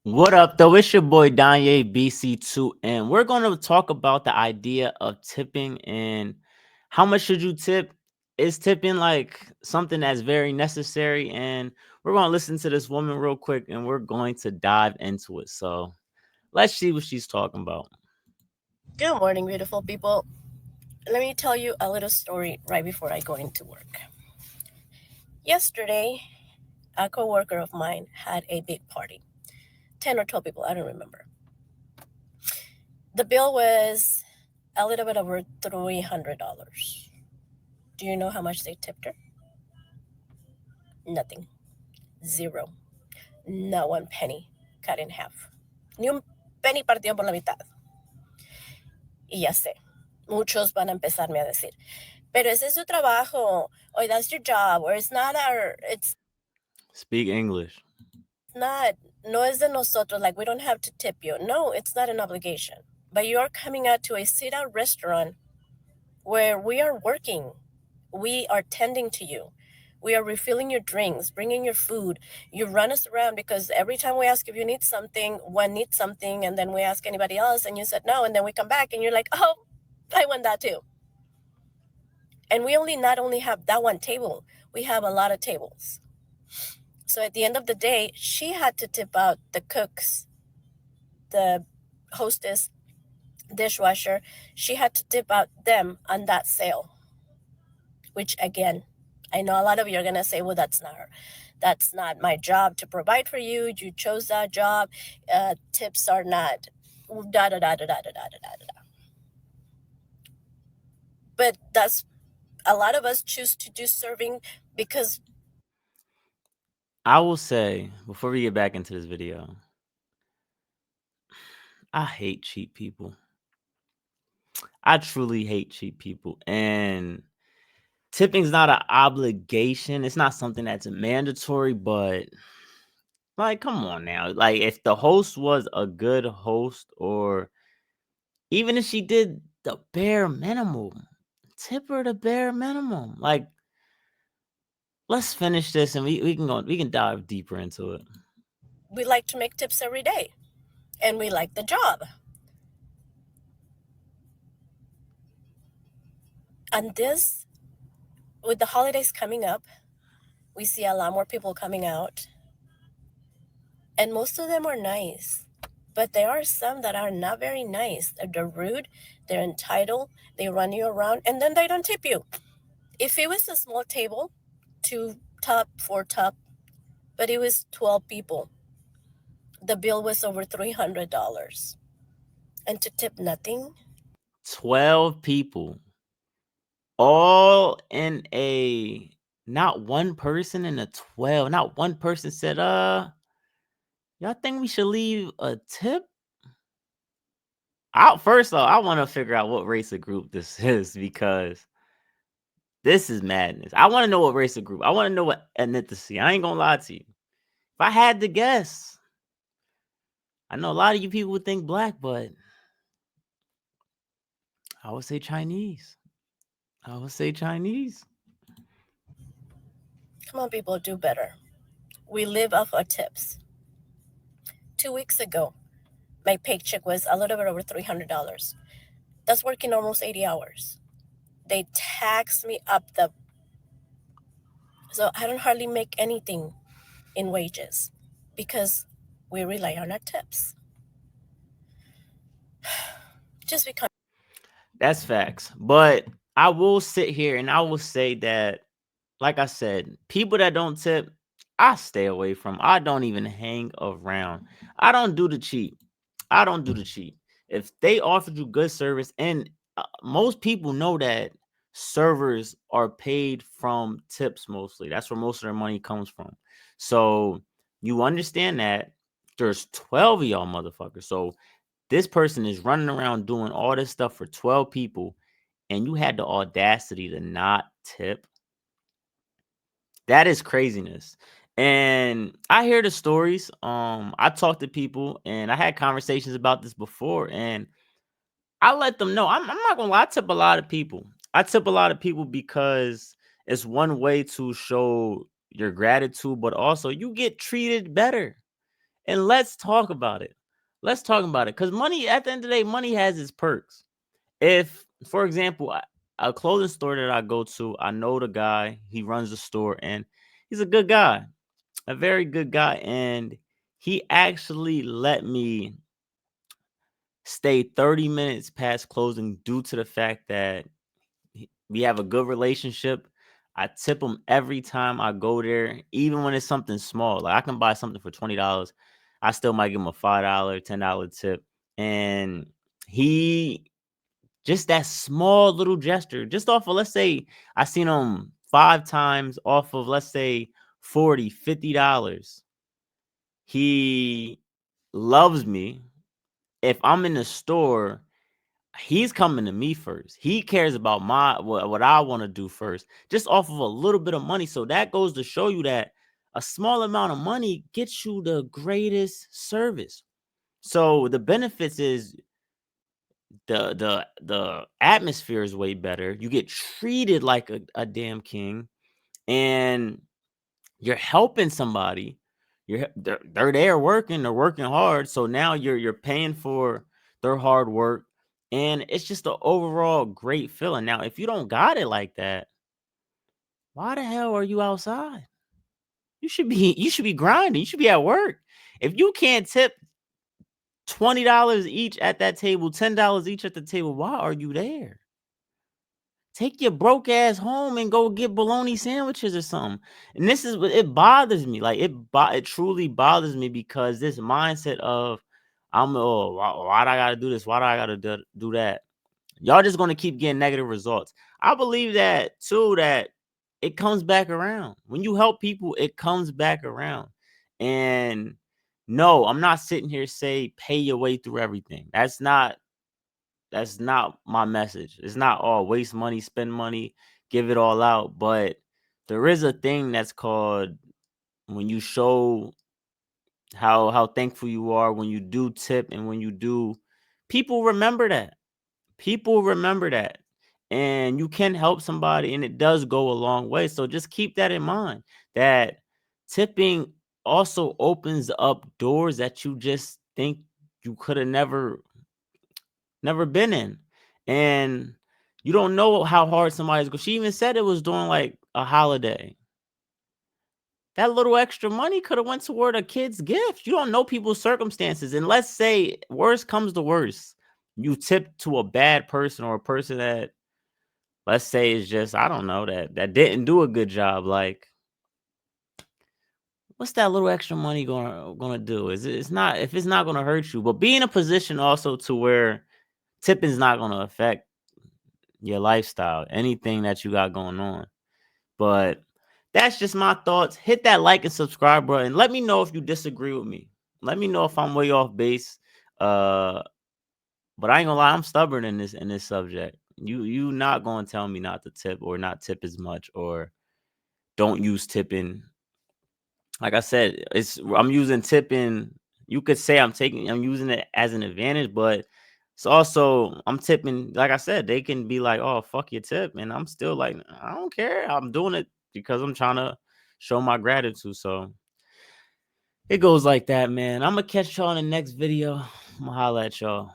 What up, though? It's your boy Danye BC2, and we're going to talk about the idea of tipping and how much should you tip? Is tipping like something that's very necessary? And we're going to listen to this woman real quick and we're going to dive into it. So let's see what she's talking about. Good morning, beautiful people. Let me tell you a little story right before I go into work. Yesterday, a coworker of mine had a big party 10 or 12 people, I don't remember. The bill was a little bit over $300. Do you know how much they tipped her? Nothing. Zero. Not one penny cut in half. Ni un penny partido por la mitad. Y ya sé, muchos van a empezarme a decir, pero ese es su trabajo, or that's your job, or it's Speak English. not, no es de nosotros, like we don't have to tip you. No, it's not an obligation. But you're coming out to a sit-down restaurant where we are working. We are tending to you. We are refilling your drinks, bringing your food. You run us around because every time we ask if you need something, one needs something, and then we ask anybody else, and you said no, and then we come back, and you're like, oh, I want that too. And we not only have that one table, we have a lot of tables. So at the end of the day, she had to tip out the cooks, the hostess, dishwasher. She had to tip out them on that sale, which again, I know a lot of you are going to say, well, that's not my job to provide for you. You chose that job. Tips are not da da da da da da da da da. But that's a lot of us choose to do serving because I will say, before we get back into this video, I hate cheap people. I truly hate cheap people. And tipping's not an obligation. It's not something that's mandatory, but like, come on now. Like, if the host was a good host, or even if she did the bare minimum, tip her the bare minimum. Like, let's finish this and we can dive deeper into it. we like to make tips every day and we like the job. And this, with the holidays coming up, we see a lot more people coming out. And most of them are nice. But there are some that are not very nice. They're rude, they're entitled, they run you around, and then they don't tip you. If it was a small table, two top, four top, but it was 12 people, the bill was over $300. And to tip nothing, 12 people, all in a, not one person in a 12. Not one person said, y'all think we should leave a tip? Out first off, I want to figure out what race of group this is, because this is madness. I want to know what race of group. I want to know what ethnicity. I ain't gonna lie to you. If I had to guess, I know a lot of you people would think black, but I would say Chinese. I would say Chinese. come on, people, do better. We live off our tips. 2 weeks ago, my paycheck was a little bit over $300. That's working almost 80 hours. They tax me up the. So I don't hardly make anything in wages because we rely on our tips. Just because. That's facts. But I will sit here and I will say that, like I said, people that don't tip, I stay away from. I don't even hang around. I don't do the cheap. I don't do the cheap. If they offered you good service, and most people know that servers are paid from tips mostly. That's where most of their money comes from. So you understand that there's 12 of y'all motherfuckers. So this person is running around doing all this stuff for 12 people, and you had the audacity to not tip. That is craziness. And I hear the stories. I talk to people and I had conversations about this before, and I let them know. I'm not gonna lie, I tip a lot of people. I tip a lot of people because it's one way to show your gratitude, but also you get treated better. And let's talk about it. Let's talk about it. Because money, at the end of the day, money has its perks. If, for example, a clothing store that I go to, I know the guy, he runs the store, and he's a good guy, a very good guy. And he actually let me stay 30 minutes past closing due to the fact that we have a good relationship. I tip him every time I go there, even when it's something small. Like I can buy something for $20. I still might give him a $5, $10 tip. And he just that small little gesture, just off of, let's say I seen him 5 times off of, let's say, 40, $50. He loves me. If I'm in the store, he's coming to me first. He cares about what I want to do first, just off of a little bit of money. So that goes to show you that a small amount of money gets you the greatest service. So the benefits is the atmosphere is way better. You get treated like a damn king, and you're helping somebody. They're there working, they're working hard. So now you're paying for their hard work, and it's just an overall great feeling. Now, if you don't got it like that, why the hell are you outside? You should be grinding. You should be at work. If you can't tip $20 each at that table, $10 each at the table, why are you there? Take your broke ass home and go get bologna sandwiches or something. And this is what it bothers me. Like it truly bothers me because this mindset of why do I gotta do this? Why do I gotta do that? Y'all just gonna keep getting negative results. I believe that too, that it comes back around. When you help people, it comes back around. And no, I'm not sitting here say pay your way through everything. That's not my message. It's not all waste money, spend money, give it all out. But there is a thing that's called when you show how thankful you are when you do tip and when you do, people remember that. People remember that. And you can help somebody and it does go a long way. So just keep that in mind that tipping also opens up doors that you just think you could have never been in. And you don't know how hard somebody's going. She even said it was during like a holiday. That little extra money could have went toward a kid's gift. You don't know people's circumstances. And let's say worst comes to worst. You tip to a bad person or a person that, let's say, is just, I don't know, that didn't do a good job. Like, what's that little extra money gonna do? It's not, if it's not gonna hurt you, but be in a position also to where tipping's not gonna affect your lifestyle, anything that you got going on. But that's just my thoughts. Hit that like and subscribe button. Let me know if you disagree with me. Let me know if I'm way off base. Uh, but I ain't gonna lie, I'm stubborn in this subject. You not gonna tell me not to tip or not tip as much or don't use tipping. Like I said, I'm using tipping. You could say I'm using it as an advantage, but it's also I'm tipping. Like I said, they can be like, "Oh, fuck your tip," and I'm still like, I don't care. I'm doing it because I'm trying to show my gratitude. So it goes like that, man. I'm gonna catch y'all in the next video. I'm gonna holla at y'all.